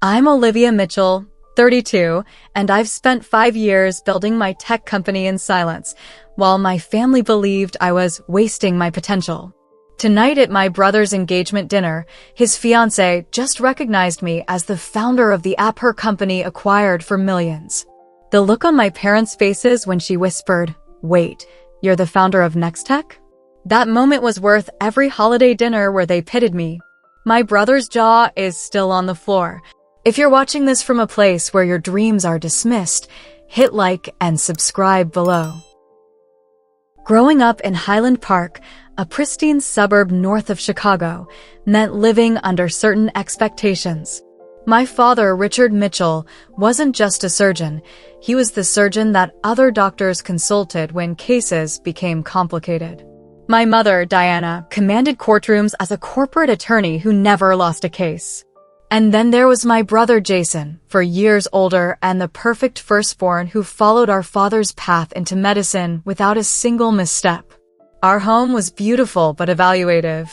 I'm Olivia Mitchell, 32, and I've spent 5 years building my tech company in silence, while my family believed I was wasting my potential. Tonight at my brother's engagement dinner, his fiancée just recognized me as the founder of the app her company acquired for millions. The look on my parents' faces when she whispered, "Wait, you're the founder of Nextech?" That moment was worth every holiday dinner where they pitted me. My brother's jaw is still on the floor. If you're watching this from a place where your dreams are dismissed, hit like and subscribe below. Growing up in Highland Park, a pristine suburb north of Chicago, meant living under certain expectations. My father, Richard Mitchell, wasn't just a surgeon. He was the surgeon that other doctors consulted when cases became complicated. My mother, Diana, commanded courtrooms as a corporate attorney who never lost a case. And then there was my brother Jason, 4 years older and the perfect firstborn who followed our father's path into medicine without a single misstep. Our home was beautiful but evaluative.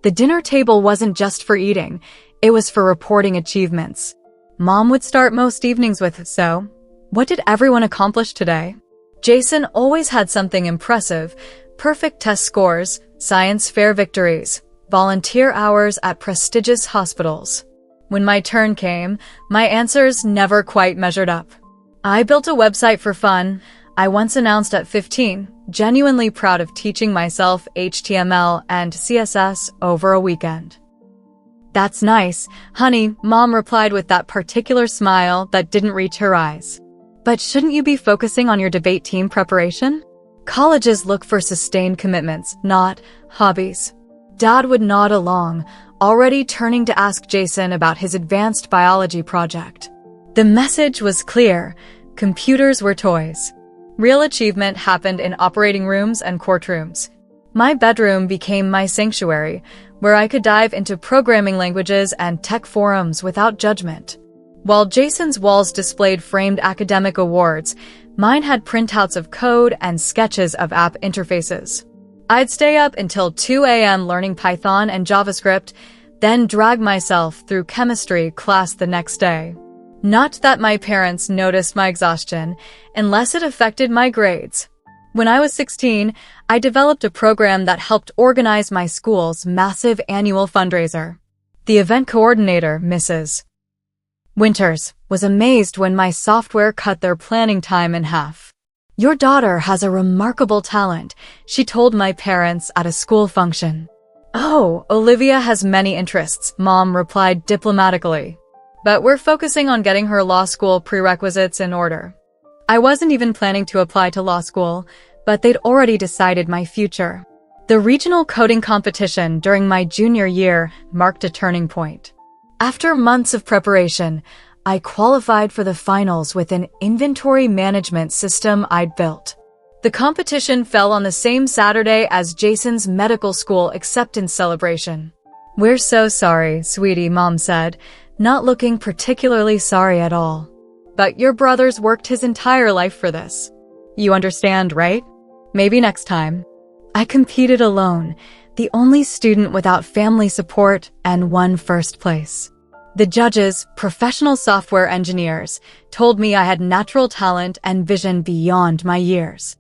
The dinner table wasn't just for eating, it was for reporting achievements. Mom would start most evenings with, "So, what did everyone accomplish today?" Jason always had something impressive: perfect test scores, science fair victories, volunteer hours at prestigious hospitals. When my turn came, my answers never quite measured up. I built a website for fun, I once announced at 15, genuinely proud of teaching myself HTML and CSS over a weekend. "That's nice, honey," Mom replied with that particular smile that didn't reach her eyes. "But shouldn't you be focusing on your debate team preparation?" Colleges look for sustained commitments, not hobbies. Dad would nod along, already turning to ask Jason about his advanced biology project. The message was clear: computers were toys. Real achievement happened in operating rooms and courtrooms. My bedroom became my sanctuary, where I could dive into programming languages and tech forums without judgment. While Jason's walls displayed framed academic awards, mine had printouts of code and sketches of app interfaces. I'd stay up until 2 a.m. learning Python and JavaScript, then drag myself through chemistry class the next day. Not that my parents noticed my exhaustion, unless it affected my grades. When I was 16, I developed a program that helped organize my school's massive annual fundraiser. The event coordinator, Mrs. Winters, was amazed when my software cut their planning time in half. "Your daughter has a remarkable talent," she told my parents at a school function. "Oh, Olivia has many interests," Mom replied diplomatically. "But we're focusing on getting her law school prerequisites in order." I wasn't even planning to apply to law school, but they'd already decided my future. The regional coding competition during my junior year marked a turning point. After months of preparation, I qualified for the finals with an inventory management system I'd built. The competition fell on the same Saturday as Jason's medical school acceptance celebration. "We're so sorry, sweetie," Mom said, not looking particularly sorry at all. "But your brother's worked his entire life for this. You understand, right? Maybe next time." I competed alone, the only student without family support, and won first place. The judges, professional software engineers, told me I had natural talent and vision beyond my years.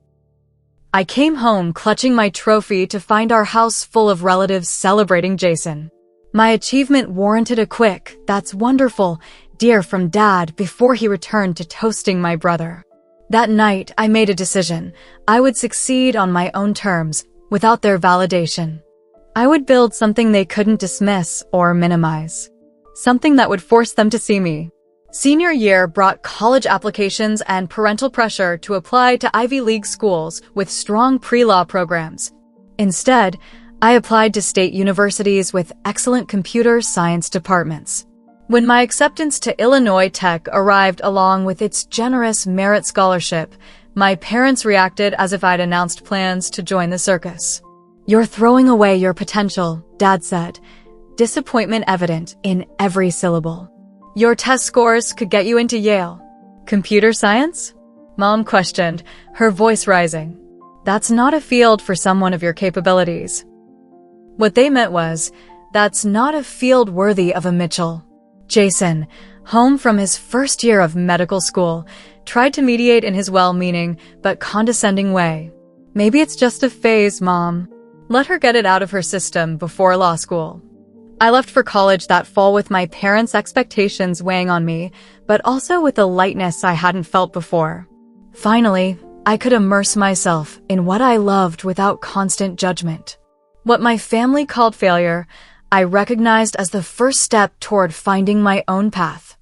I came home clutching my trophy to find our house full of relatives celebrating Jason. My achievement warranted a quick, "That's wonderful, dear," from Dad before he returned to toasting my brother. That night, I made a decision. I would succeed on my own terms, without their validation. I would build something they couldn't dismiss or minimize. Something that would force them to see me. Senior year brought college applications and parental pressure to apply to Ivy League schools with strong pre-law programs. Instead, I applied to state universities with excellent computer science departments. When my acceptance to Illinois Tech arrived along with its generous merit scholarship, my parents reacted as if I'd announced plans to join the circus. "You're throwing away your potential," Dad said, disappointment evident in every syllable. "Your test scores could get you into Yale." "Computer science?" Mom questioned, her voice rising. "That's not a field for someone of your capabilities." What they meant was, "That's not a field worthy of a Mitchell." "Jason, home from his first year of medical school, tried to mediate in his well-meaning but condescending way. Maybe it's just a phase, Mom. Let her get it out of her system before law school. I left for college that fall with my parents' expectations weighing on me, but also with a lightness I hadn't felt before. Finally, I could immerse myself in what I loved without constant judgment. What my family called failure, I recognized as the first step toward finding my own path.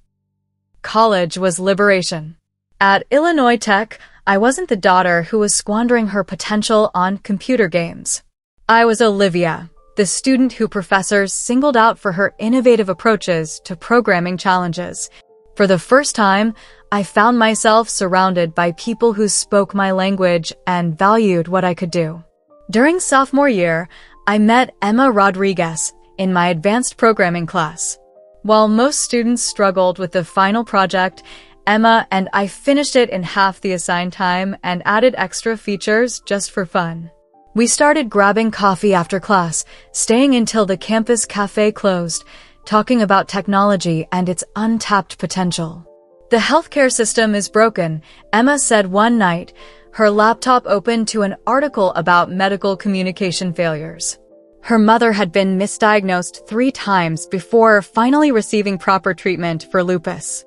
College was liberation. At Illinois Tech, I wasn't the daughter who was squandering her potential on computer games. I was Olivia, the student who professors singled out for her innovative approaches to programming challenges. For the first time, I found myself surrounded by people who spoke my language and valued what I could do. During sophomore year, I met Emma Rodriguez in my advanced programming class. While most students struggled with the final project, Emma and I finished it in half the assigned time and added extra features just for fun. We started grabbing coffee after class, staying until the campus cafe closed, talking about technology and its untapped potential. The healthcare system is broken, Emma said one night, her laptop open to an article about medical communication failures. Her mother had been misdiagnosed 3 times before finally receiving proper treatment for lupus.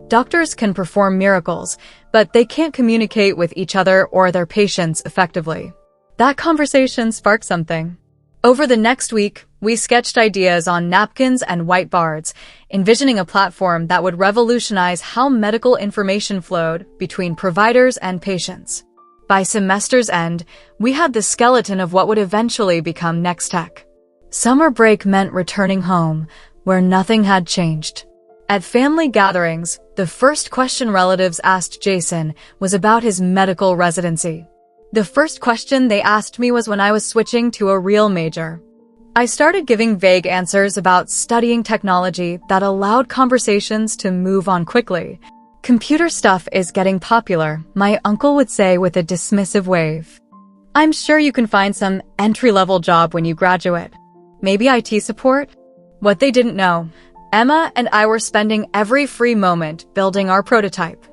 Doctors can perform miracles, but they can't communicate with each other or their patients effectively. That conversation sparked something. Over the next week, we sketched ideas on napkins and whiteboards, envisioning a platform that would revolutionize how medical information flowed between providers and patients. By semester's end, we had the skeleton of what would eventually become Nextech. Summer break meant returning home, where nothing had changed. At family gatherings, the first question relatives asked Jason was about his medical residency. The first question they asked me was when I was switching to a real major. I started giving vague answers about studying technology that allowed conversations to move on quickly. Computer stuff is getting popular, my uncle would say with a dismissive wave. I'm sure you can find some entry-level job when you graduate. Maybe IT support? What they didn't know, Emma and I were spending every free moment building our prototype.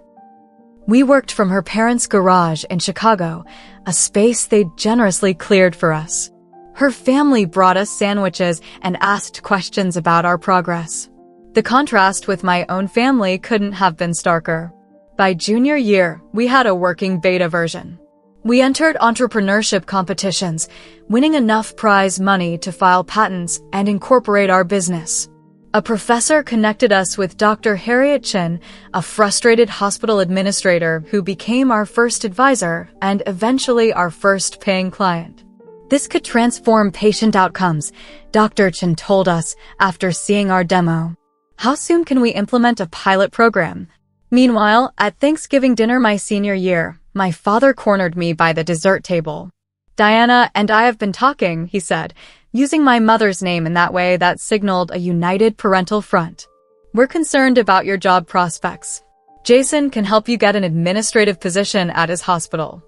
We worked from her parents' garage in Chicago, a space they'd generously cleared for us. Her family brought us sandwiches and asked questions about our progress. The contrast with my own family couldn't have been starker. By junior year, we had a working beta version. We entered entrepreneurship competitions, winning enough prize money to file patents and incorporate our business. A professor connected us with Dr. Harriet Chin, a frustrated hospital administrator who became our first advisor and eventually our first paying client. This could transform patient outcomes, Dr. Chin told us after seeing our demo. How soon can we implement a pilot program? Meanwhile, at Thanksgiving dinner my senior year, my father cornered me by the dessert table. Diana and I have been talking, he said, using my mother's name in that way that signaled a united parental front. We're concerned about your job prospects. Jason can help you get an administrative position at his hospital.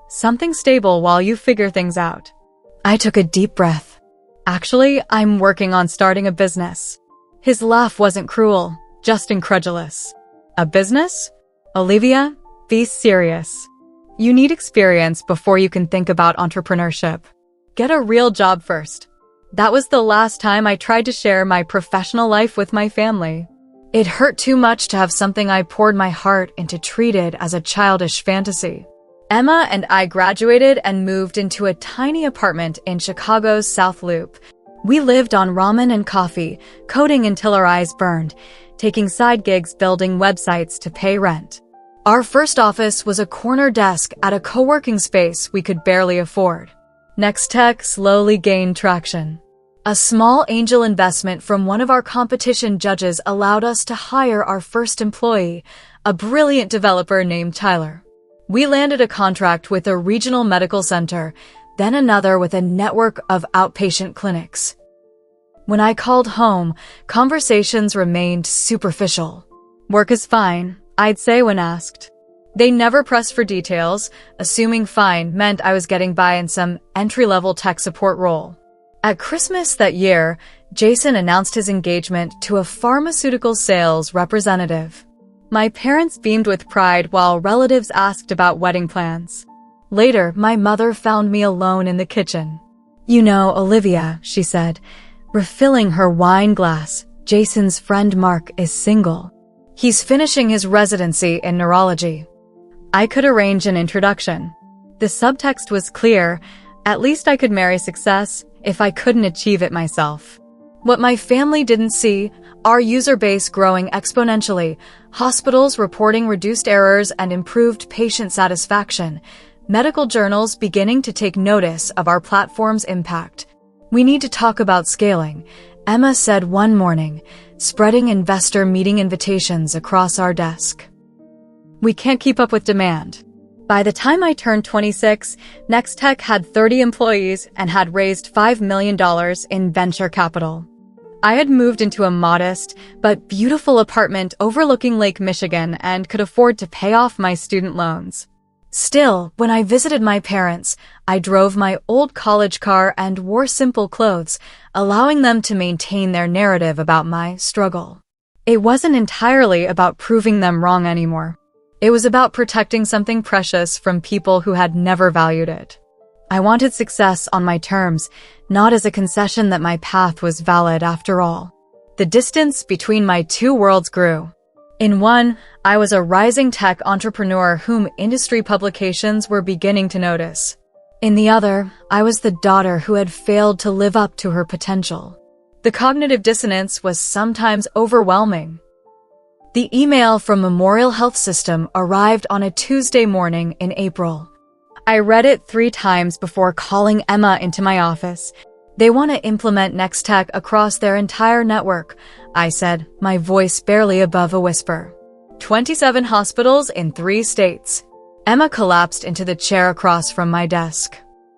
Something stable while you figure things out. I took a deep breath. Actually, I'm working on starting a business. His laugh wasn't cruel, just incredulous. A business? Olivia, be serious. You need experience before you can think about entrepreneurship. Get a real job first. That was the last time I tried to share my professional life with my family. It hurt too much to have something I poured my heart into treated as a childish fantasy. Emma and I graduated and moved into a tiny apartment in Chicago's South Loop. We lived on ramen and coffee, coding until our eyes burned, taking side gigs building websites to pay rent. Our first office was a corner desk at a co-working space we could barely afford. Nextech slowly gained traction. A small angel investment from one of our competition judges allowed us to hire our first employee, a brilliant developer named Tyler. We landed a contract with a regional medical center, then another with a network of outpatient clinics. When I called home, conversations remained superficial. Work is fine, I'd say when asked. They never pressed for details, assuming fine meant I was getting by in some entry-level tech support role. At Christmas that year, Jason announced his engagement to a pharmaceutical sales representative. My parents beamed with pride while relatives asked about wedding plans. Later, my mother found me alone in the kitchen. "You know, Olivia," she said, refilling her wine glass, "Jason's friend Mark is single. He's finishing his residency in neurology." I could arrange an introduction. The subtext was clear. At least I could marry success if I couldn't achieve it myself. What my family didn't see, our user base growing exponentially, hospitals reporting reduced errors and improved patient satisfaction, medical journals beginning to take notice of our platform's impact. "We need to talk about scaling," Emma said one morning, spreading investor meeting invitations across our desk. "We can't keep up with demand." By the time I turned 26, Nextech had 30 employees and had raised $5 million in venture capital. I had moved into a modest but beautiful apartment overlooking Lake Michigan and could afford to pay off my student loans. Still, when I visited my parents, I drove my old college car and wore simple clothes, allowing them to maintain their narrative about my struggle. It wasn't entirely about proving them wrong anymore. It was about protecting something precious from people who had never valued it. I wanted success on my terms, not as a concession that my path was valid after all. The distance between my two worlds grew. In one, I was a rising tech entrepreneur whom industry publications were beginning to notice. In the other, I was the daughter who had failed to live up to her potential. The cognitive dissonance was sometimes overwhelming. The email from Memorial Health System arrived on a Tuesday morning in April. I read it 3 times before calling Emma into my office. "They want to implement Nextech across their entire network," I said, my voice barely above a whisper. 27 hospitals in 3 states. Emma collapsed into the chair across from my desk.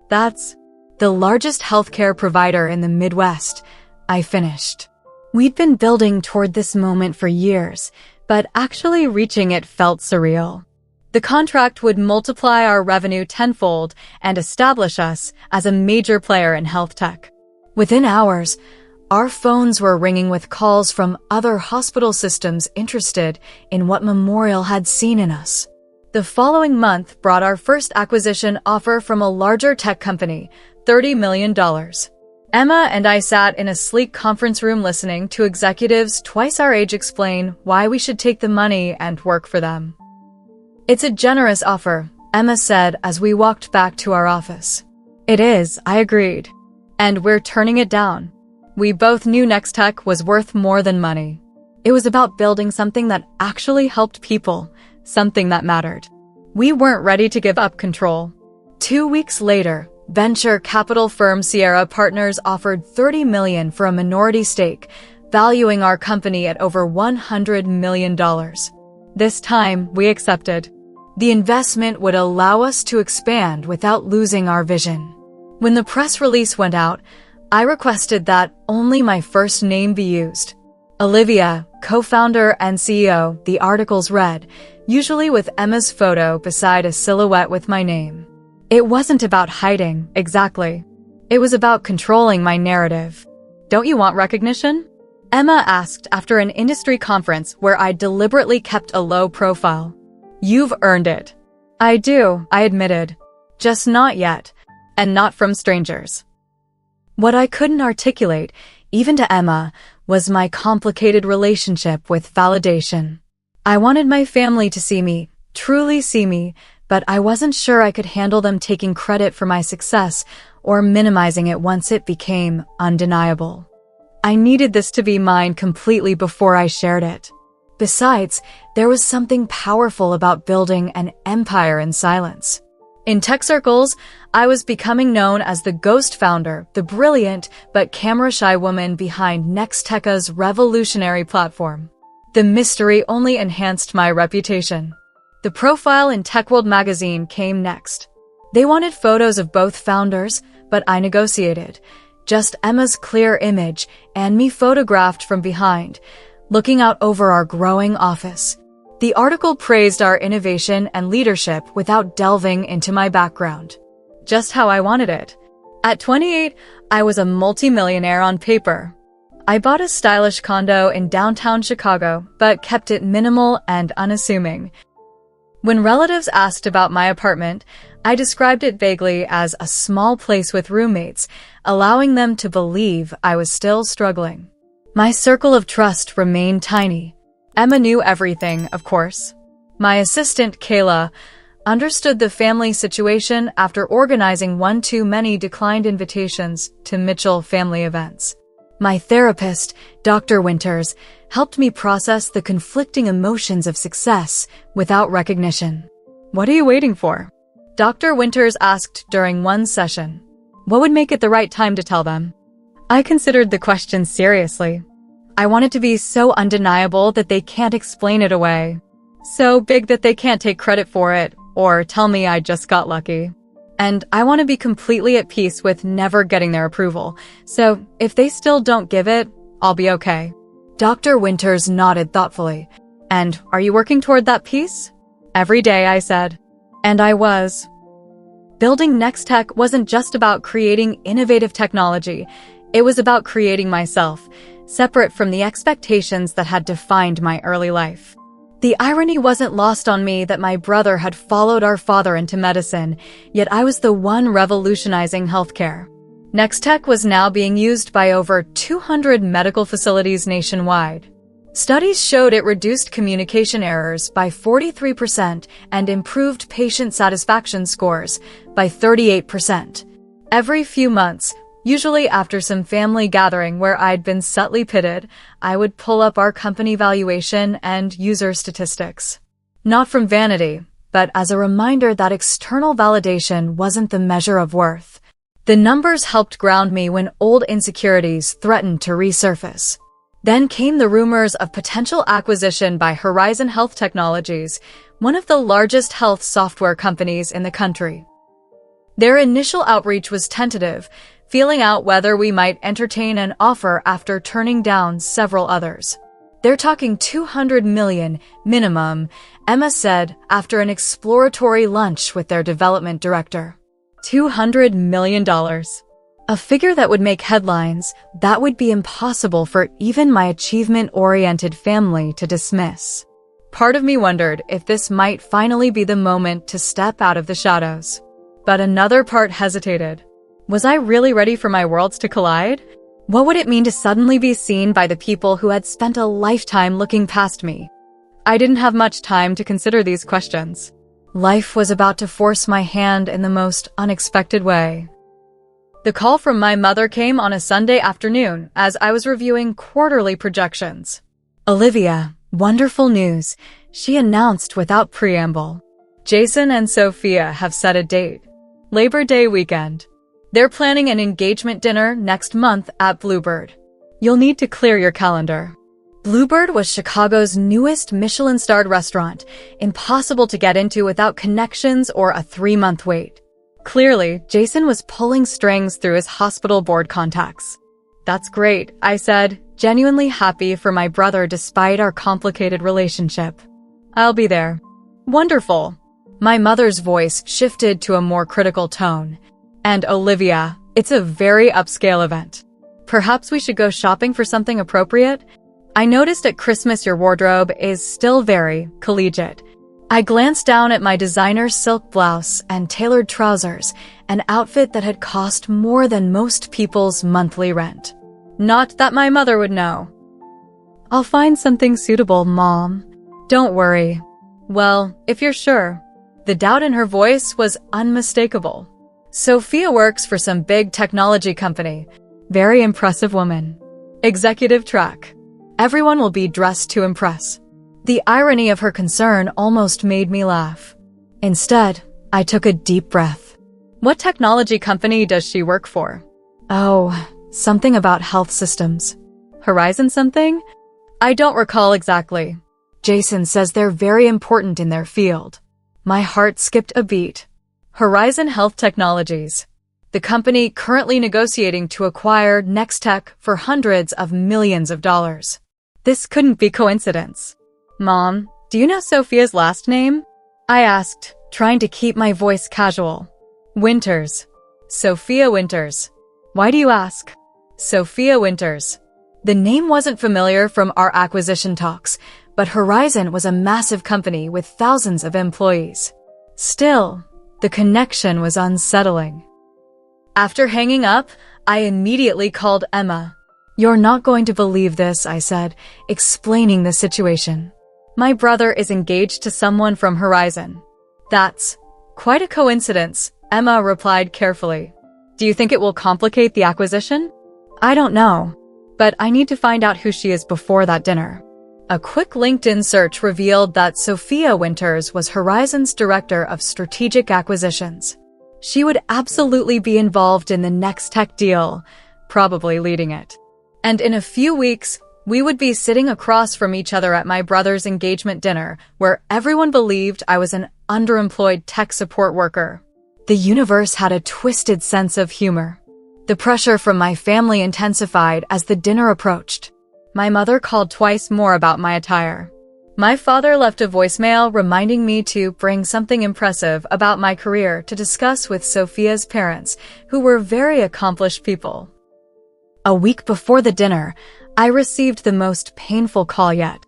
"That's the largest healthcare provider in the Midwest," I finished. We'd been building toward this moment for years, but actually reaching it felt surreal. The contract would multiply our revenue tenfold and establish us as a major player in health tech. Within hours, our phones were ringing with calls from other hospital systems interested in what Memorial had seen in us. The following month brought our first acquisition offer from a larger tech company, $30 million. Emma and I sat in a sleek conference room listening to executives twice our age explain why we should take the money and work for them. "It's a generous offer," Emma said as we walked back to our office. "It is," I agreed. "And we're turning it down." We both knew Nextech was worth more than money. It was about building something that actually helped people, something that mattered. We weren't ready to give up control. 2 weeks later, venture capital firm Sierra Partners offered $30 million for a minority stake, valuing our company at over $100 million. This time, we accepted. The investment would allow us to expand without losing our vision. When the press release went out, I requested that only my first name be used. Olivia, co-founder and CEO, the articles read, usually with Emma's photo beside a silhouette with my name. It wasn't about hiding, exactly. It was about controlling my narrative. "Don't you want recognition?" Emma asked after an industry conference where I deliberately kept a low profile. "You've earned it." "I do," I admitted. "Just not yet. And not from strangers." What I couldn't articulate, even to Emma, was my complicated relationship with validation. I wanted my family to see me, truly see me, but I wasn't sure I could handle them taking credit for my success or minimizing it once it became undeniable. I needed this to be mine completely before I shared it. Besides, there was something powerful about building an empire in silence. In tech circles, I was becoming known as the ghost founder, the brilliant but camera-shy woman behind Nextech's revolutionary platform. The mystery only enhanced my reputation. The profile in TechWorld magazine came next. They wanted photos of both founders, but I negotiated. Just Emma's clear image and me photographed from behind, looking out over our growing office. The article praised our innovation and leadership without delving into my background. Just how I wanted it. At 28, I was a multimillionaire on paper. I bought a stylish condo in downtown Chicago, but kept it minimal and unassuming. When relatives asked about my apartment, I described it vaguely as a small place with roommates, allowing them to believe I was still struggling. My circle of trust remained tiny. Emma knew everything, of course. My assistant, Kayla, understood the family situation after organizing one too many declined invitations to Mitchell family events. My therapist, Dr. Winters, helped me process the conflicting emotions of success without recognition. "What are you waiting for?" Dr. Winters asked during one session. What would make it the right time to tell them? I considered the question seriously. I want it to be so undeniable that they can't explain it away. So big that they can't take credit for it or tell me I just got lucky. And I want to be completely at peace with never getting their approval. So if they still don't give it, I'll be okay. Dr. Winters nodded thoughtfully. And are you working toward that peace? Every day, I said. And I was. Building Nextech wasn't just about creating innovative technology. It was about creating myself, separate from the expectations that had defined my early life. The irony wasn't lost on me that my brother had followed our father into medicine, yet I was the one revolutionizing healthcare. Nextech was now being used by over 200 medical facilities nationwide. Studies showed it reduced communication errors by 43% and improved patient satisfaction scores by 38%. Every few months, usually after some family gathering where I'd been subtly pitted, I would pull up our company valuation and user statistics. Not from vanity, but as a reminder that external validation wasn't the measure of worth. The numbers helped ground me when old insecurities threatened to resurface. Then came the rumors of potential acquisition by Horizon Health Technologies, one of the largest health software companies in the country. Their initial outreach was tentative, feeling out whether we might entertain an offer after turning down several others. They're talking $200 million minimum, Emma said after an exploratory lunch with their development director. $200 million. A figure that would make headlines that would be impossible for even my achievement-oriented family to dismiss. Part of me wondered if this might finally be the moment to step out of the shadows. But another part hesitated. Was I really ready for my worlds to collide? What would it mean to suddenly be seen by the people who had spent a lifetime looking past me? I didn't have much time to consider these questions. Life was about to force my hand in the most unexpected way. The call from my mother came on a Sunday afternoon as I was reviewing quarterly projections. Olivia, wonderful news, she announced without preamble. Jason and Sophia have set a date. Labor Day weekend. They're planning an engagement dinner next month at Bluebird. You'll need to clear your calendar. Bluebird was Chicago's newest Michelin-starred restaurant, impossible to get into without connections or a 3-month wait. Clearly, Jason was pulling strings through his hospital board contacts. That's great, I said, genuinely happy for my brother despite our complicated relationship. I'll be there. Wonderful. My mother's voice shifted to a more critical tone. And Olivia, it's a very upscale event. Perhaps we should go shopping for something appropriate? I noticed at Christmas your wardrobe is still very collegiate. I glanced down at my designer silk blouse and tailored trousers, an outfit that had cost more than most people's monthly rent. Not that my mother would know. I'll find something suitable, Mom. Don't worry. Well, if you're sure. The doubt in her voice was unmistakable. Sophia works for some big technology company. Very impressive woman. Executive track. Everyone will be dressed to impress. The irony of her concern almost made me laugh. Instead, I took a deep breath. What technology company does she work for? Oh, something about health systems. Horizon something? I don't recall exactly. Jason says they're very important in their field. My heart skipped a beat. Horizon Health Technologies. The company currently negotiating to acquire Nextech for hundreds of millions of dollars. This couldn't be coincidence. Mom, do you know Sophia's last name? I asked, trying to keep my voice casual. Winters. Sophia Winters. Why do you ask? Sophia Winters. The name wasn't familiar from our acquisition talks, but Horizon was a massive company with thousands of employees. Still, the connection was unsettling. After hanging up, I immediately called Emma. "You're not going to believe this," I said, explaining the situation. "My brother is engaged to someone from Horizon." "That's quite a coincidence," Emma replied carefully. "Do you think it will complicate the acquisition?" "I don't know, but I need to find out who she is before that dinner." A quick LinkedIn search revealed that Sophia Winters was Horizon's Director of Strategic Acquisitions. She would absolutely be involved in the Nextech deal, probably leading it. And in a few weeks, we would be sitting across from each other at my brother's engagement dinner, where everyone believed I was an underemployed tech support worker. The universe had a twisted sense of humor. The pressure from my family intensified as the dinner approached. My mother called twice more about my attire. My father left a voicemail reminding me to bring something impressive about my career to discuss with Sophia's parents, who were very accomplished people. A week before the dinner, I received the most painful call yet.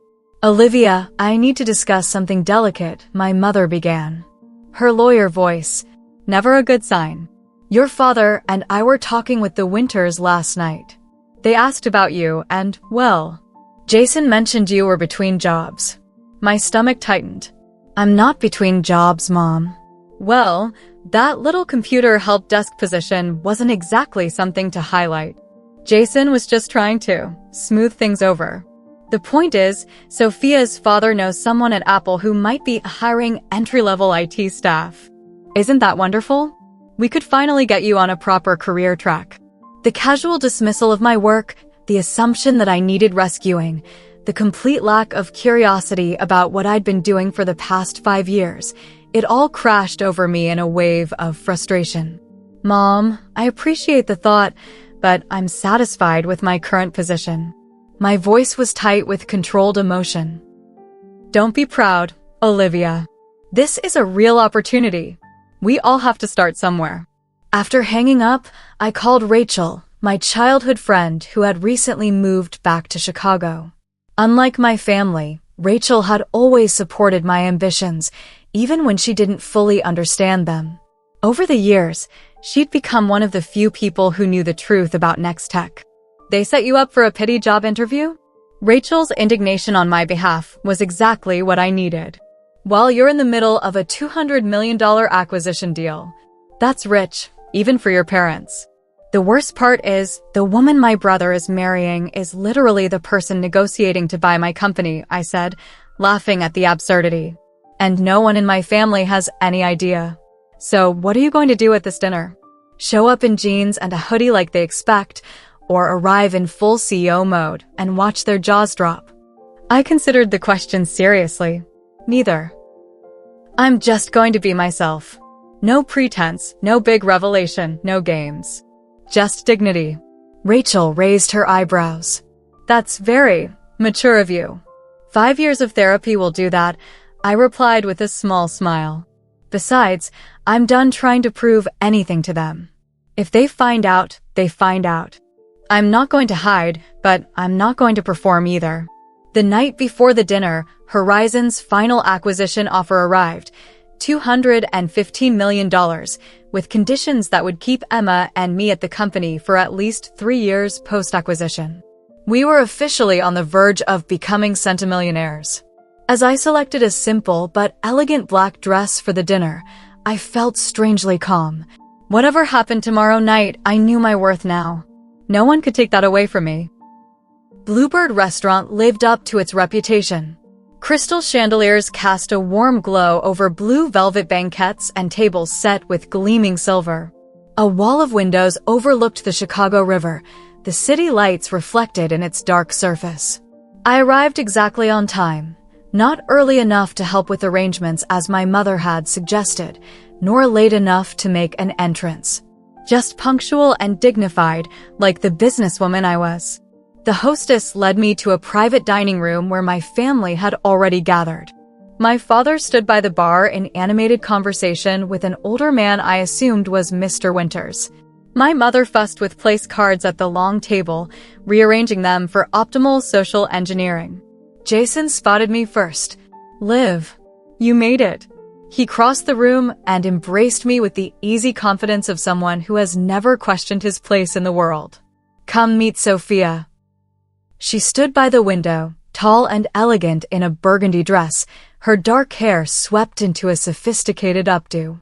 "Olivia, I need to discuss something delicate," my mother began. Her lawyer voice, never a good sign. "Your father and I were talking with the Winters last night. They asked about you and, well, Jason mentioned you were between jobs." My stomach tightened. "I'm not between jobs, Mom." Well, that little computer help desk position wasn't exactly something to highlight. Jason was just trying to smooth things over. The point is, Sophia's father knows someone at Apple who might be hiring entry-level IT staff. Isn't that wonderful? We could finally get you on a proper career track. The casual dismissal of my work, the assumption that I needed rescuing, the complete lack of curiosity about what I'd been doing for the past 5 years, it all crashed over me in a wave of frustration. "Mom, I appreciate the thought, but I'm satisfied with my current position." My voice was tight with controlled emotion. "Don't be proud, Olivia. This is a real opportunity. We all have to start somewhere." After hanging up, I called Rachel, my childhood friend who had recently moved back to Chicago. Unlike my family, Rachel had always supported my ambitions, even when she didn't fully understand them. Over the years, she'd become one of the few people who knew the truth about Nextech. "They set you up for a pity job interview?" Rachel's indignation on my behalf was exactly what I needed. "While you're in the middle of a $200 million acquisition deal. That's rich, even for your parents. The worst part is, the woman my brother is marrying is literally the person negotiating to buy my company," I said, laughing at the absurdity. "And no one in my family has any idea. So what are you going to do at this dinner? Show up in jeans and a hoodie like they expect, or arrive in full CEO mode and watch their jaws drop?" I considered the question seriously. Neither. I'm just going to be myself. No pretense, no big revelation, no games. Just dignity. Rachel raised her eyebrows. "That's very mature of you." 5 years of therapy will do that, I replied with a small smile. Besides, I'm done trying to prove anything to them. If they find out, they find out. I'm not going to hide, but I'm not going to perform either. The night before the dinner, Horizon's final acquisition offer arrived, $215 million, with conditions that would keep Emma and me at the company for at least 3 years post-acquisition. We were officially on the verge of becoming centimillionaires. As I selected a simple but elegant black dress for the dinner, I felt strangely calm. Whatever happened tomorrow night, I knew my worth now. No one could take that away from me. Bluebird Restaurant lived up to its reputation. Crystal chandeliers cast a warm glow over blue velvet banquettes and tables set with gleaming silver. A wall of windows overlooked the Chicago River, the city lights reflected in its dark surface. I arrived exactly on time, not early enough to help with arrangements as my mother had suggested, nor late enough to make an entrance. Just punctual and dignified, like the businesswoman I was. The hostess led me to a private dining room where my family had already gathered. My father stood by the bar in animated conversation with an older man I assumed was Mr. Winters. My mother fussed with place cards at the long table, rearranging them for optimal social engineering. Jason spotted me first. "Liv, you made it." He crossed the room and embraced me with the easy confidence of someone who has never questioned his place in the world. "Come meet Sophia." She stood by the window, tall and elegant in a burgundy dress, her dark hair swept into a sophisticated updo.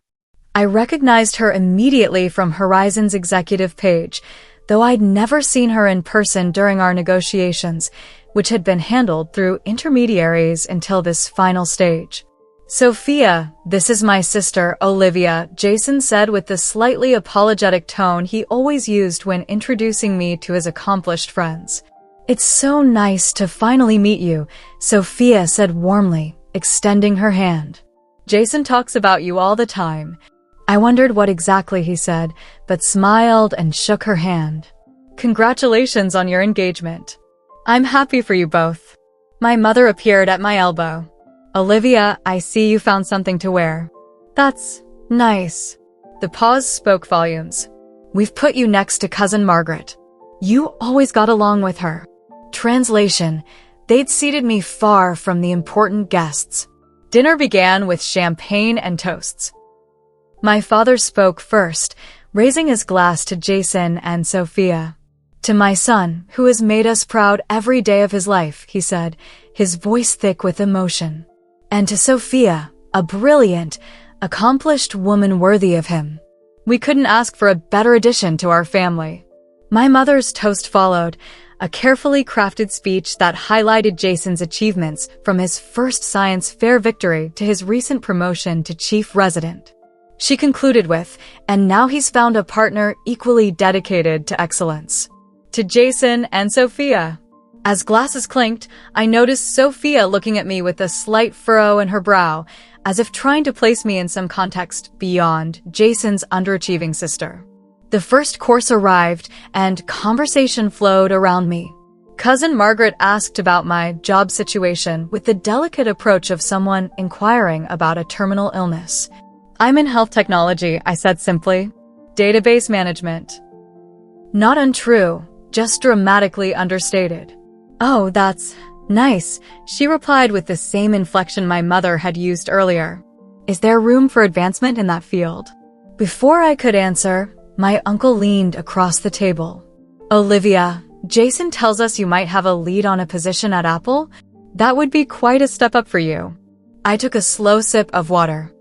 I recognized her immediately from Horizon's executive page, though I'd never seen her in person during our negotiations, which had been handled through intermediaries until this final stage. "Sophia, this is my sister, Olivia," Jason said with the slightly apologetic tone he always used when introducing me to his accomplished friends. "It's so nice to finally meet you," Sophia said warmly, extending her hand. "Jason talks about you all the time." I wondered what exactly he said, but smiled and shook her hand. "Congratulations on your engagement. I'm happy for you both." My mother appeared at my elbow. "Olivia, I see you found something to wear." "That's nice." The pause spoke volumes. "We've put you next to Cousin Margaret. You always got along with her." Translation: they'd seated me far from the important guests. Dinner began with champagne and toasts. My father spoke first, raising his glass to Jason and Sophia. "To my son, who has made us proud every day of his life," he said, his voice thick with emotion. "And to Sophia, a brilliant, accomplished woman worthy of him. We couldn't ask for a better addition to our family." My mother's toast followed, a carefully crafted speech that highlighted Jason's achievements from his first science fair victory to his recent promotion to chief resident. She concluded with, "And now he's found a partner equally dedicated to excellence." To Jason and Sophia. As glasses clinked, I noticed Sophia looking at me with a slight furrow in her brow, as if trying to place me in some context beyond Jason's underachieving sister. The first course arrived, and conversation flowed around me. Cousin Margaret asked about my job situation with the delicate approach of someone inquiring about a terminal illness. "I'm in health technology," I said simply. "Database management." Not untrue, just dramatically understated. "Oh, that's nice," she replied with the same inflection my mother had used earlier. "Is there room for advancement in that field?" Before I could answer, my uncle leaned across the table. "Olivia, Jason tells us you might have a lead on a position at Apple. That would be quite a step up for you." I took a slow sip of water.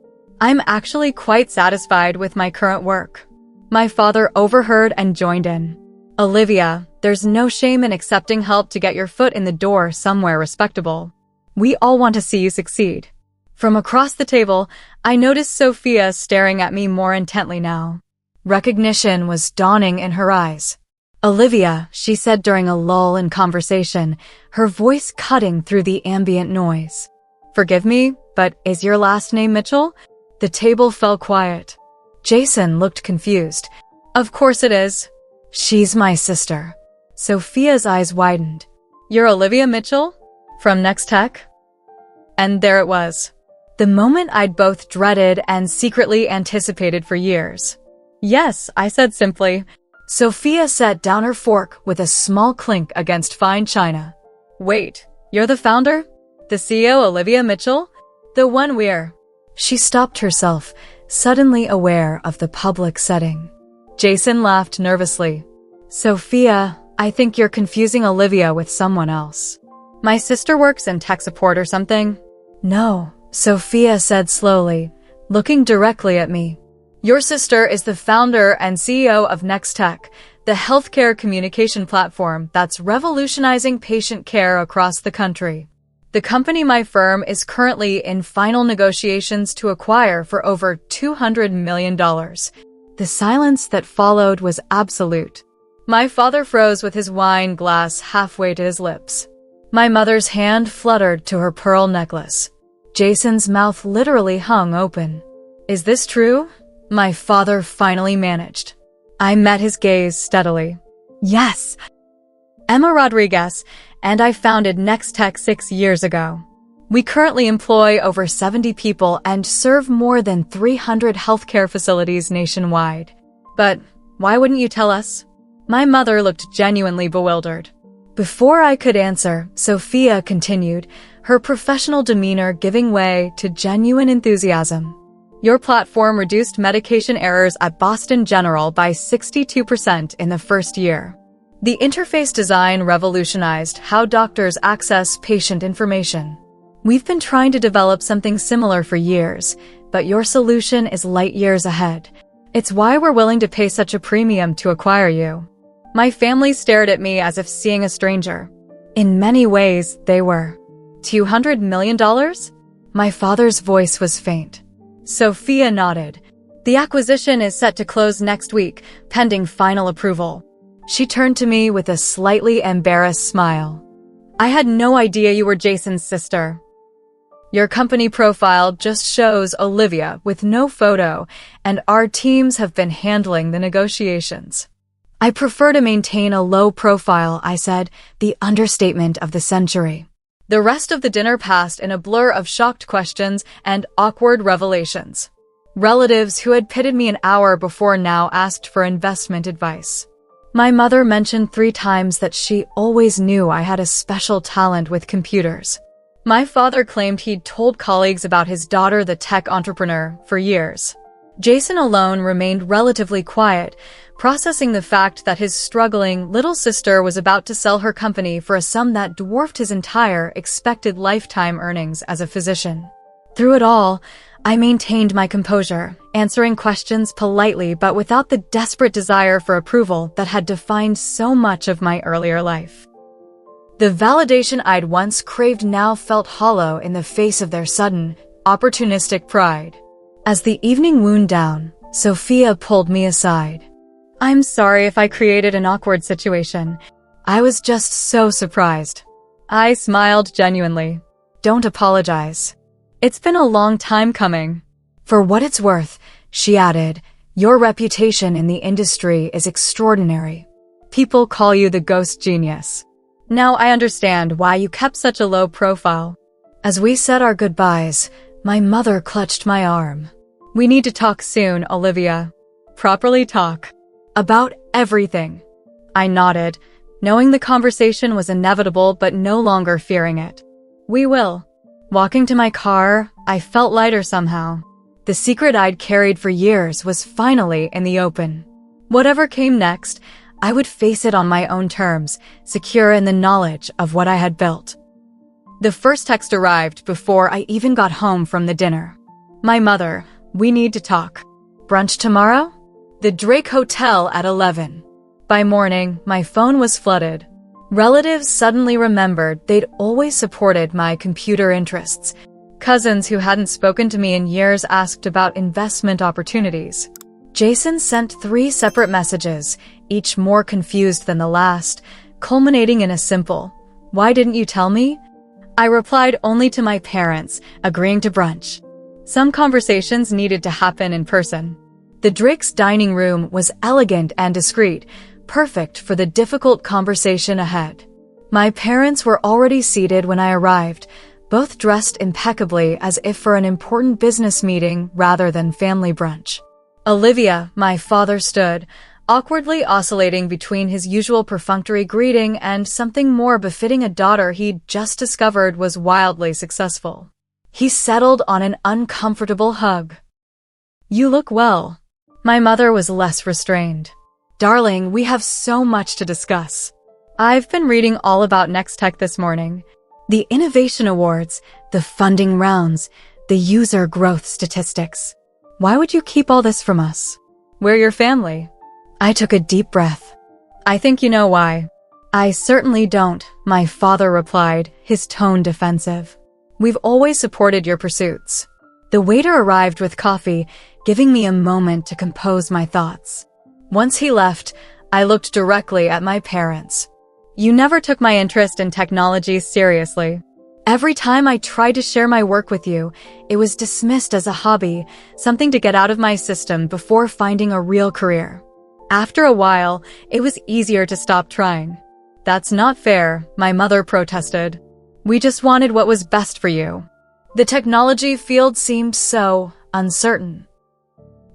"I'm actually quite satisfied with my current work." My father overheard and joined in. "Olivia, there's no shame in accepting help to get your foot in the door somewhere respectable. We all want to see you succeed." From across the table, I noticed Sophia staring at me more intently now. Recognition was dawning in her eyes. "Olivia," she said during a lull in conversation, her voice cutting through the ambient noise. "Forgive me, but is your last name Mitchell?" The table fell quiet. Jason looked confused. "Of course it is." "She's my sister." Sophia's eyes widened. "You're Olivia Mitchell? From Nextech?" And there it was. The moment I'd both dreaded and secretly anticipated for years. "Yes," I said simply. Sophia set down her fork with a small clink against fine china. "Wait, you're the founder? The CEO Olivia Mitchell? The one we're—" She stopped herself, suddenly aware of the public setting. Jason laughed nervously. "Sophia, I think you're confusing Olivia with someone else. My sister works in tech support or something." "No," Sophia said slowly, looking directly at me. "Your sister is the founder and CEO of Nextech, the healthcare communication platform that's revolutionizing patient care across the country. The company my firm is currently in final negotiations to acquire for over $200 million. The silence that followed was absolute. My father froze with his wine glass halfway to his lips. My mother's hand fluttered to her pearl necklace. Jason's mouth literally hung open. "Is this true?" my father finally managed. I met his gaze steadily. "Yes." "Emma Rodriguez, and I founded Nextech 6 years ago. We currently employ over 70 people and serve more than 300 healthcare facilities nationwide. But Why wouldn't you tell us? My mother looked genuinely bewildered. Before I could answer, Sophia continued, her professional demeanor giving way to genuine enthusiasm. Your platform reduced medication errors at Boston General by 62% in the first year. The interface design revolutionized how doctors access patient information. We've been trying to develop something similar for years, but your solution is light years ahead. It's why we're willing to pay such a premium to acquire you. My family stared at me as if seeing a stranger. In many ways, they were. $200 million? My father's voice was faint. Sophia nodded. The acquisition is set to close next week, pending final approval. She turned to me with a slightly embarrassed smile. I had no idea you were Jason's sister. Your company profile just shows Olivia with no photo, and our teams have been handling the negotiations. I prefer to maintain a low profile, I said, the understatement of the century. The rest of the dinner passed in a blur of shocked questions and awkward revelations. Relatives who had pitted me an hour before now asked for investment advice. My mother mentioned 3 times that she always knew I had a special talent with computers. My father claimed he'd told colleagues about his daughter, the tech entrepreneur, for years. Jason alone remained relatively quiet, processing the fact that his struggling little sister was about to sell her company for a sum that dwarfed his entire expected lifetime earnings as a physician. Through it all, I maintained my composure, answering questions politely but without the desperate desire for approval that had defined so much of my earlier life. The validation I'd once craved now felt hollow in the face of their sudden, opportunistic pride. As the evening wound down, Sophia pulled me aside. I'm sorry if I created an awkward situation. I was just so surprised. I smiled genuinely. Don't apologize. It's been a long time coming. For what it's worth, she added, your reputation in the industry is extraordinary. People call you the ghost genius. Now I understand why you kept such a low profile. As we said our goodbyes, my mother clutched my arm. We need to talk soon, Olivia. Properly talk. About everything. I nodded, knowing the conversation was inevitable but no longer fearing it. We will. Walking to my car, I felt lighter somehow. The secret I'd carried for years was finally in the open. Whatever came next, I would face it on my own terms, secure in the knowledge of what I had built. The first text arrived before I even got home from the dinner. My mother, we need to talk. Brunch tomorrow? The Drake Hotel at 11. By morning, my phone was flooded. Relatives suddenly remembered they'd always supported my computer interests. Cousins who hadn't spoken to me in years asked about investment opportunities. Jason sent 3 separate messages, each more confused than the last, culminating in a simple, "Why didn't you tell me?" I replied only to my parents, agreeing to brunch. Some conversations needed to happen in person. The Drake's dining room was elegant and discreet, perfect for the difficult conversation ahead. My parents were already seated when I arrived, both dressed impeccably as if for an important business meeting rather than family brunch. Olivia, my father stood, awkwardly oscillating between his usual perfunctory greeting and something more befitting a daughter he'd just discovered was wildly successful. He settled on an uncomfortable hug. You look well. My mother was less restrained. Darling, we have so much to discuss. I've been reading all about Nextech this morning. The innovation awards, the funding rounds, the user growth statistics. Why would you keep all this from us? We're your family. I took a deep breath. I think you know why. I certainly don't, my father replied, his tone defensive. We've always supported your pursuits. The waiter arrived with coffee, giving me a moment to compose my thoughts. Once he left, I looked directly at my parents. You never took my interest in technology seriously. Every time I tried to share my work with you, it was dismissed as a hobby, something to get out of my system before finding a real career. After a while, it was easier to stop trying. That's not fair, my mother protested. We just wanted what was best for you. The technology field seemed so uncertain.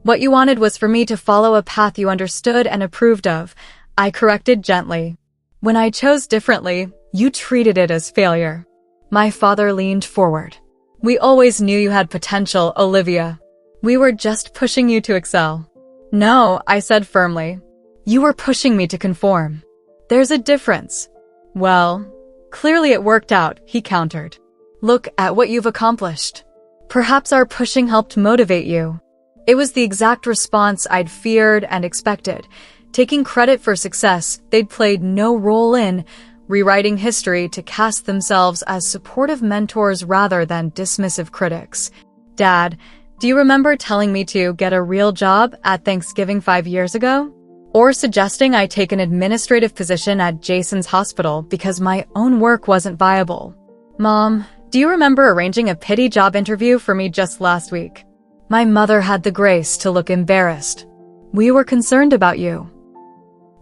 What you wanted was for me to follow a path you understood and approved of, I corrected gently. When I chose differently, you treated it as failure. My father leaned forward. We always knew you had potential, Olivia. We were just pushing you to excel. No, I said firmly. You were pushing me to conform. There's a difference. Well, clearly it worked out, he countered. Look at what you've accomplished. Perhaps our pushing helped motivate you. It was the exact response I'd feared and expected. Taking credit for success they'd played no role in, rewriting history to cast themselves as supportive mentors rather than dismissive critics. Dad, do you remember telling me to get a real job at Thanksgiving 5 years ago? Or suggesting I take an administrative position at Jason's hospital because my own work wasn't viable? Mom, do you remember arranging a pity job interview for me just last week? My mother had the grace to look embarrassed. We were concerned about you.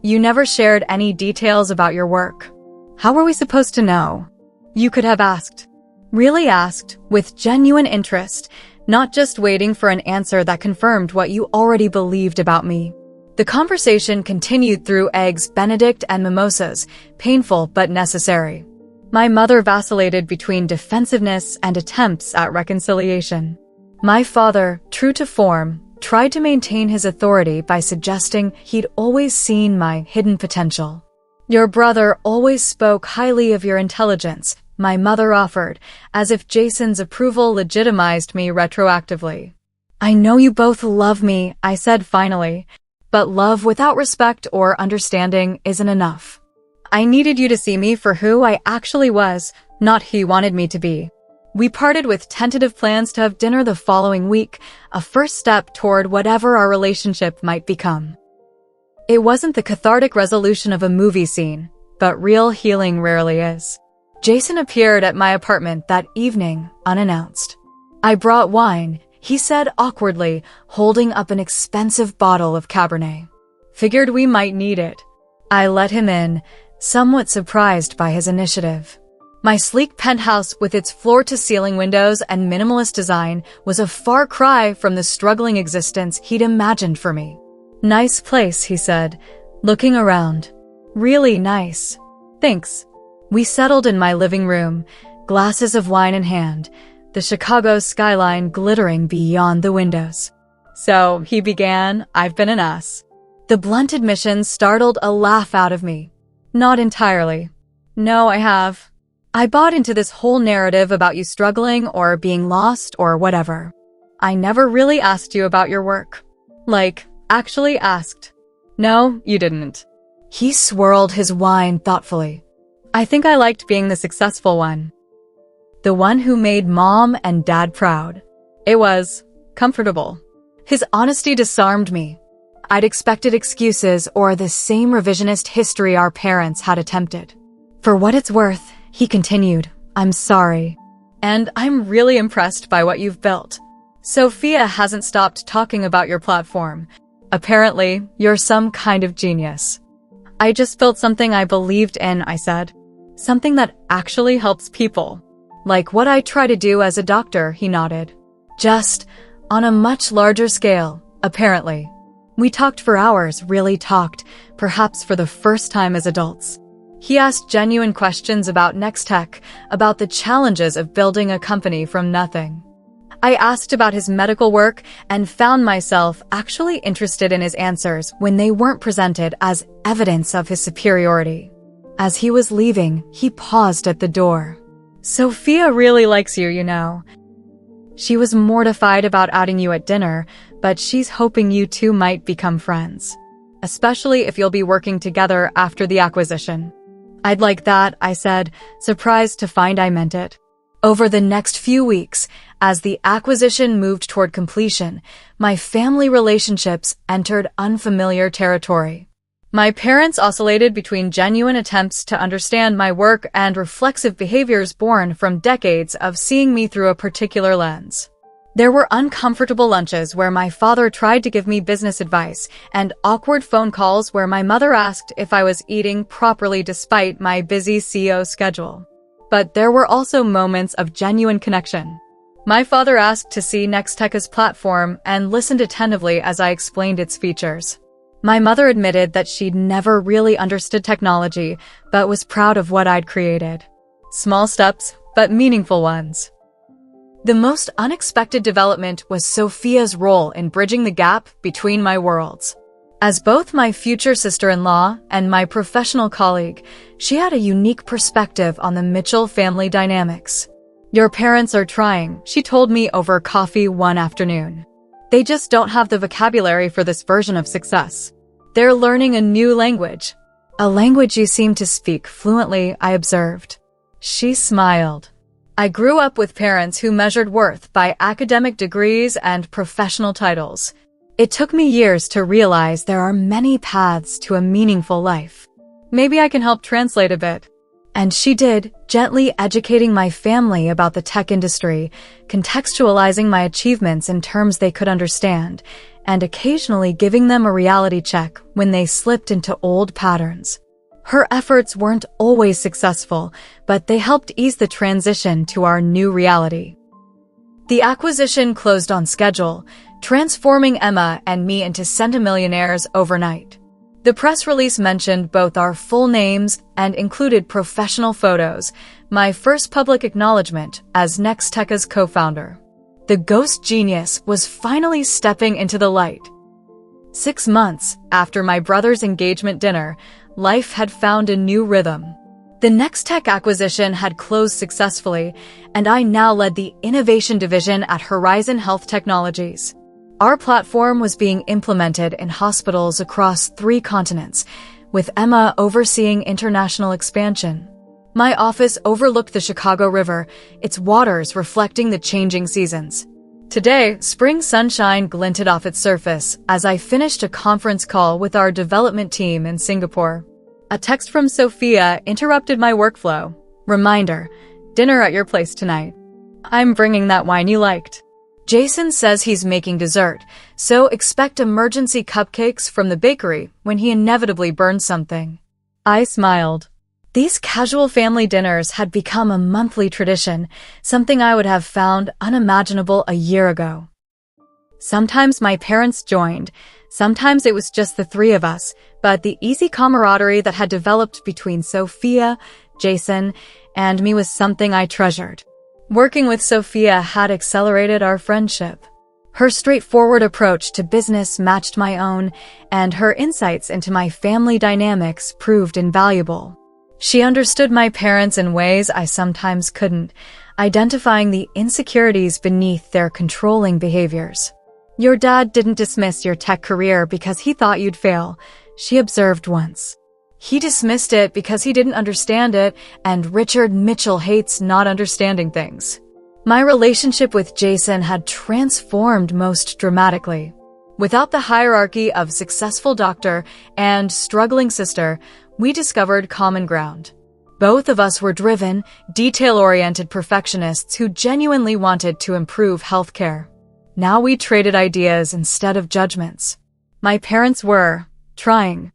You never shared any details about your work. How were we supposed to know? You could have asked. Really asked, with genuine interest, not just waiting for an answer that confirmed what you already believed about me. The conversation continued through eggs Benedict and mimosas, painful but necessary. My mother vacillated between defensiveness and attempts at reconciliation. My father, true to form, tried to maintain his authority by suggesting he'd always seen my hidden potential. Your brother always spoke highly of your intelligence, my mother offered, as if Jason's approval legitimized me retroactively. I know you both love me, I said finally, but love without respect or understanding isn't enough. I needed you to see me for who I actually was, not who you wanted me to be. We parted with tentative plans to have dinner the following week, a first step toward whatever our relationship might become. It wasn't the cathartic resolution of a movie scene, but real healing rarely is. Jason appeared at my apartment that evening, unannounced. I brought wine, he said awkwardly, holding up an expensive bottle of Cabernet. Figured we might need it. I let him in, somewhat surprised by his initiative. My sleek penthouse with its floor-to-ceiling windows and minimalist design was a far cry from the struggling existence he'd imagined for me. Nice place, he said, looking around. Really nice. Thanks. We settled in my living room, glasses of wine in hand, the Chicago skyline glittering beyond the windows. So, he began, I've been an ass. The blunt admission startled a laugh out of me. Not entirely. No, I have. I bought into this whole narrative about you struggling or being lost or whatever. I never really asked you about your work. Actually asked. No, you didn't. He swirled his wine thoughtfully. I think I liked being the successful one. The one who made Mom and Dad proud. It was comfortable. His honesty disarmed me. I'd expected excuses or the same revisionist history our parents had attempted. For what it's worth, he continued, I'm sorry. And I'm really impressed by what you've built. Sophia hasn't stopped talking about your platform. Apparently, you're some kind of genius. I just built something I believed in, I said. Something that actually helps people. Like what I try to do as a doctor, he nodded. Just on a much larger scale, apparently. We talked for hours, really talked, perhaps for the first time as adults. He asked genuine questions about Nextech, about the challenges of building a company from nothing. I asked about his medical work and found myself actually interested in his answers when they weren't presented as evidence of his superiority. As he was leaving, he paused at the door. Sophia really likes you, you know. She was mortified about outing you at dinner, but she's hoping you two might become friends. Especially if you'll be working together after the acquisition. I'd like that, I said, surprised to find I meant it. Over the next few weeks, as the acquisition moved toward completion, my family relationships entered unfamiliar territory. My parents oscillated between genuine attempts to understand my work and reflexive behaviors born from decades of seeing me through a particular lens. There were uncomfortable lunches where my father tried to give me business advice and awkward phone calls where my mother asked if I was eating properly despite my busy CEO schedule. But there were also moments of genuine connection. My father asked to see Nextech's platform and listened attentively as I explained its features. My mother admitted that she'd never really understood technology, but was proud of what I'd created. Small steps, but meaningful ones. The most unexpected development was Sophia's role in bridging the gap between my worlds. As both my future sister-in-law and my professional colleague, she had a unique perspective on the Mitchell family dynamics. "Your parents are trying," she told me over coffee one afternoon. "They just don't have the vocabulary for this version of success. They're learning a new language." "A language you seem to speak fluently," I observed. She smiled. "I grew up with parents who measured worth by academic degrees and professional titles. It took me years to realize there are many paths to a meaningful life. Maybe I can help translate a bit." And she did, gently educating my family about the tech industry, contextualizing my achievements in terms they could understand, and occasionally giving them a reality check when they slipped into old patterns. Her efforts weren't always successful, but they helped ease the transition to our new reality. The acquisition closed on schedule, transforming Emma and me into centimillionaires overnight. The press release mentioned both our full names and included professional photos, my first public acknowledgement as Nextech's co-founder. The ghost genius was finally stepping into the light. 6 months after my brother's engagement dinner, life had found a new rhythm. The Nextech acquisition had closed successfully, and I now led the innovation division at Horizon Health Technologies. Our platform was being implemented in hospitals across 3 continents, with Emma overseeing international expansion. My office overlooked the Chicago River, its waters reflecting the changing seasons. Today, spring sunshine glinted off its surface as I finished a conference call with our development team in Singapore. A text from Sophia interrupted my workflow. "Reminder, dinner at your place tonight. I'm bringing that wine you liked. Jason says he's making dessert, so expect emergency cupcakes from the bakery when he inevitably burns something." I smiled. These casual family dinners had become a monthly tradition, something I would have found unimaginable a year ago. Sometimes my parents joined, sometimes it was just the 3 of us, but the easy camaraderie that had developed between Sophia, Jason, and me was something I treasured. Working with Sophia had accelerated our friendship. Her straightforward approach to business matched my own, and her insights into my family dynamics proved invaluable. She understood my parents in ways I sometimes couldn't, identifying the insecurities beneath their controlling behaviors. "Your dad didn't dismiss your tech career because he thought you'd fail," she observed once. "He dismissed it because he didn't understand it, and Richard Mitchell hates not understanding things." My relationship with Jason had transformed most dramatically. Without the hierarchy of successful doctor and struggling sister, we discovered common ground. Both of us were driven, detail-oriented perfectionists who genuinely wanted to improve healthcare. Now we traded ideas instead of judgments. My parents were trying.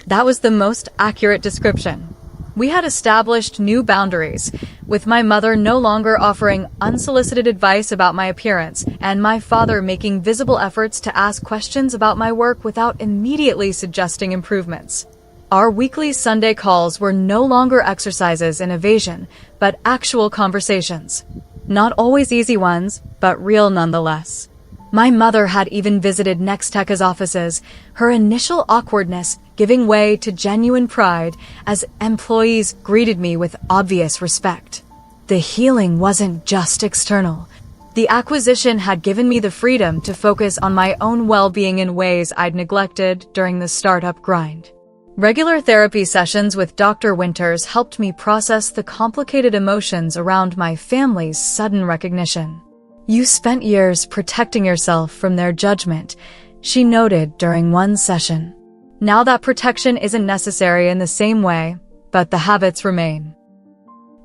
That was the most accurate description. We had established new boundaries, with my mother no longer offering unsolicited advice about my appearance, and my father making visible efforts to ask questions about my work without immediately suggesting improvements. Our weekly Sunday calls were no longer exercises in evasion, but actual conversations. Not always easy ones, but real nonetheless. My mother had even visited Nextech's offices, her initial awkwardness giving way to genuine pride as employees greeted me with obvious respect. The healing wasn't just external. The acquisition had given me the freedom to focus on my own well-being in ways I'd neglected during the startup grind. Regular therapy sessions with Dr. Winters helped me process the complicated emotions around my family's sudden recognition. "You spent years protecting yourself from their judgment," she noted during one session. "Now that protection isn't necessary in the same way, but the habits remain.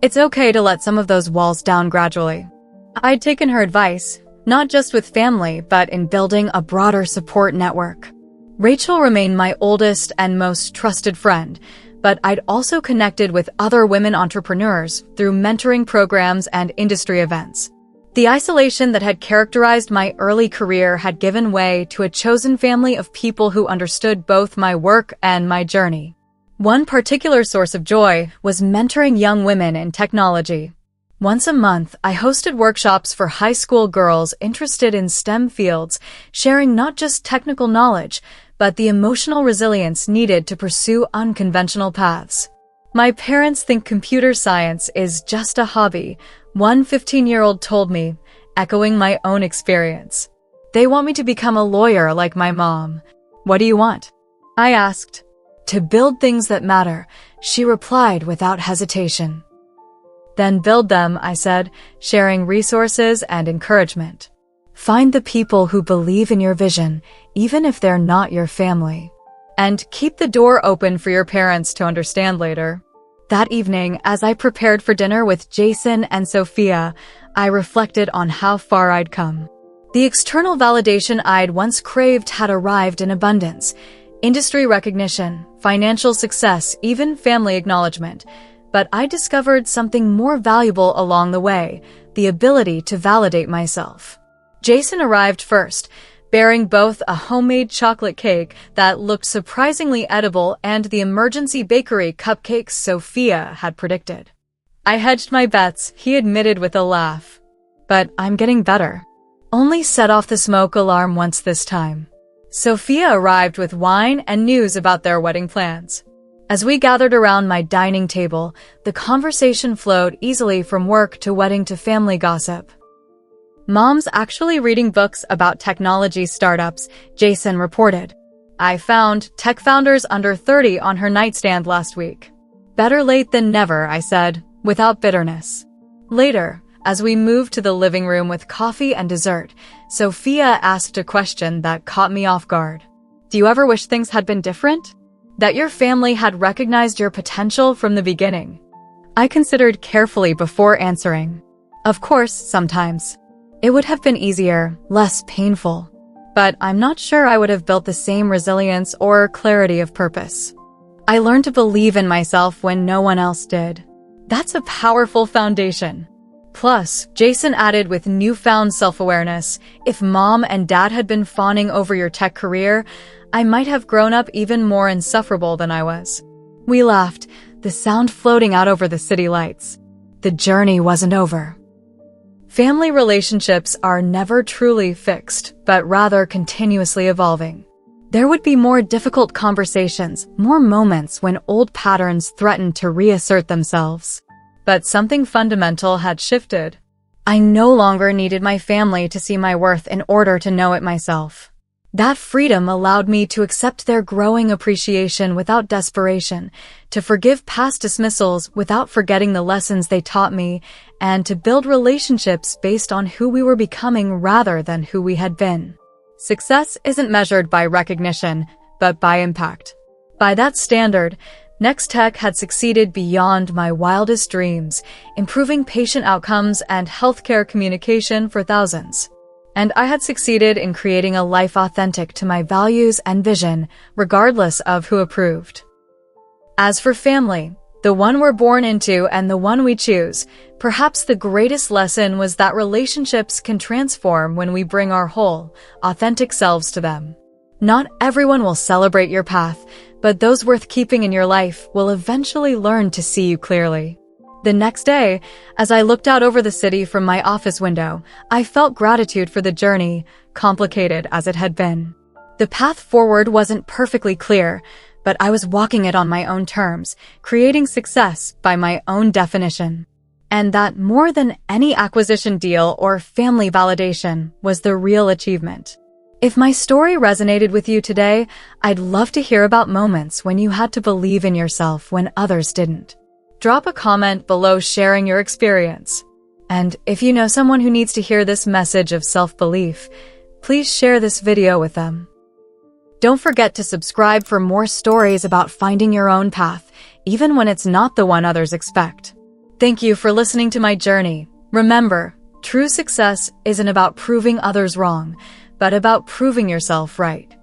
It's okay to let some of those walls down gradually." I'd taken her advice, not just with family, but in building a broader support network. Rachel remained my oldest and most trusted friend, but I'd also connected with other women entrepreneurs through mentoring programs and industry events. The isolation that had characterized my early career had given way to a chosen family of people who understood both my work and my journey. One particular source of joy was mentoring young women in technology. Once a month, I hosted workshops for high school girls interested in STEM fields, sharing not just technical knowledge, but the emotional resilience needed to pursue unconventional paths. My parents think computer science is just a hobby, one 15-year-old told me, echoing my own experience. They want me to become a lawyer like my mom. What do you want? I asked. To build things that matter, she replied without hesitation. Then build them, I said, sharing resources and encouragement. Find the people who believe in your vision, even if they're not your family. And keep the door open for your parents to understand later. That evening, as I prepared for dinner with Jason and Sophia, I reflected on how far I'd come. The external validation I'd once craved had arrived in abundance. Industry recognition, financial success, even family acknowledgement. But I discovered something more valuable along the way, the ability to validate myself. Jason arrived first, bearing both a homemade chocolate cake that looked surprisingly edible and the emergency bakery cupcakes Sophia had predicted. I hedged my bets, he admitted with a laugh. But I'm getting better. Only set off the smoke alarm once this time. Sophia arrived with wine and news about their wedding plans. As we gathered around my dining table, the conversation flowed easily from work to wedding to family gossip. Mom's actually reading books about technology startups, Jason reported. I found tech founders under 30 on her nightstand last week. Better late than never, I said, without bitterness. Later, as we moved to the living room with coffee and dessert, Sophia asked a question that caught me off guard. Do you ever wish things had been different? That your family had recognized your potential from the beginning? I considered carefully before answering. Of course, sometimes. It would have been easier, less painful. But I'm not sure I would have built the same resilience or clarity of purpose. I learned to believe in myself when no one else did. That's a powerful foundation. Plus, Jason added with newfound self-awareness, if mom and dad had been fawning over your tech career, I might have grown up even more insufferable than I was. We laughed, the sound floating out over the city lights. The journey wasn't over. Family relationships are never truly fixed, but rather continuously evolving. There would be more difficult conversations, more moments when old patterns threatened to reassert themselves. But something fundamental had shifted. I no longer needed my family to see my worth in order to know it myself. That freedom allowed me to accept their growing appreciation without desperation, to forgive past dismissals without forgetting the lessons they taught me, and to build relationships based on who we were becoming rather than who we had been. Success isn't measured by recognition, but by impact. By that standard, Nextech had succeeded beyond my wildest dreams, improving patient outcomes and healthcare communication for thousands. And I had succeeded in creating a life authentic to my values and vision, regardless of who approved. As for family, the one we're born into and the one we choose, perhaps the greatest lesson was that relationships can transform when we bring our whole, authentic selves to them. Not everyone will celebrate your path, but those worth keeping in your life will eventually learn to see you clearly. The next day, as I looked out over the city from my office window, I felt gratitude for the journey, complicated as it had been. The path forward wasn't perfectly clear, but I was walking it on my own terms, creating success by my own definition. And that more than any acquisition deal or family validation was the real achievement. If my story resonated with you today, I'd love to hear about moments when you had to believe in yourself when others didn't. Drop a comment below sharing your experience. And if you know someone who needs to hear this message of self-belief, please share this video with them. Don't forget to subscribe for more stories about finding your own path, even when it's not the one others expect. Thank you for listening to my journey. Remember, true success isn't about proving others wrong, but about proving yourself right.